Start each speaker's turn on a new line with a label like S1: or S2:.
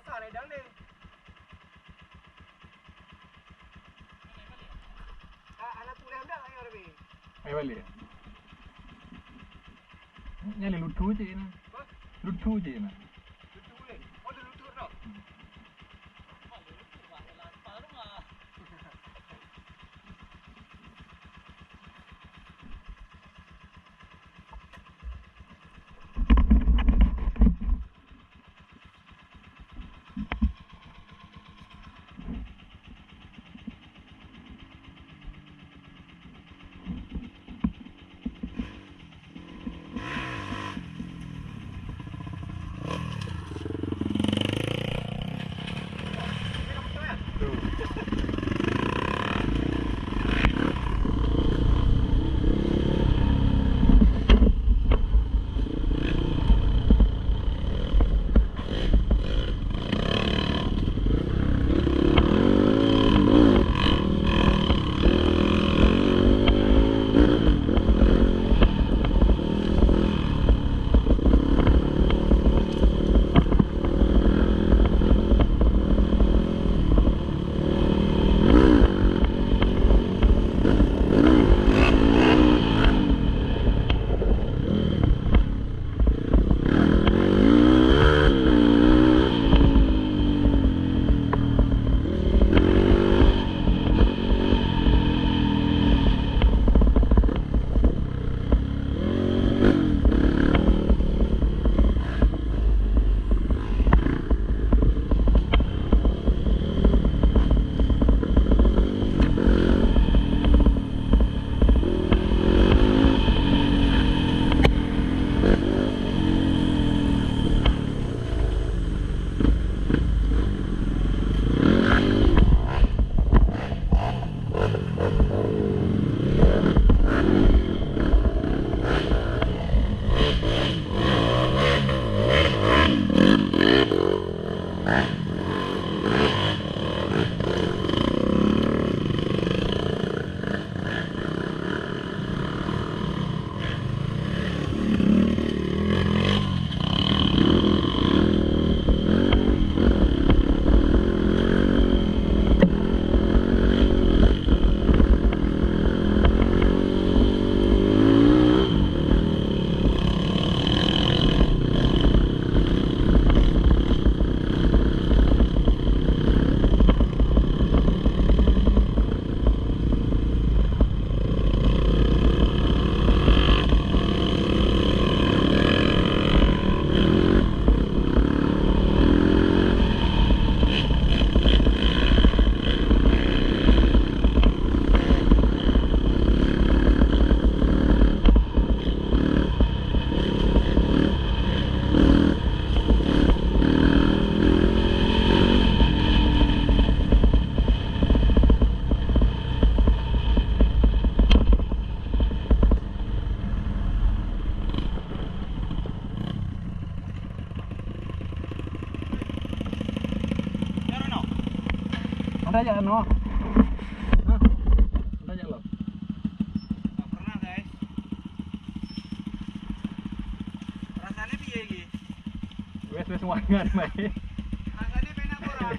S1: besar ledang ni. Anak tu boleh ambil ayo lebih.
S2: Ayo balik. Nyali lutu je ni. Lutu je ni.
S1: Lutu boleh. Oh, dia lutu tau.
S2: Ada aja no. Ada aja lo.
S1: Tak pernah guys. Rasanya piye iki?
S2: Wes wangan bae.
S1: Rasanya penak ora?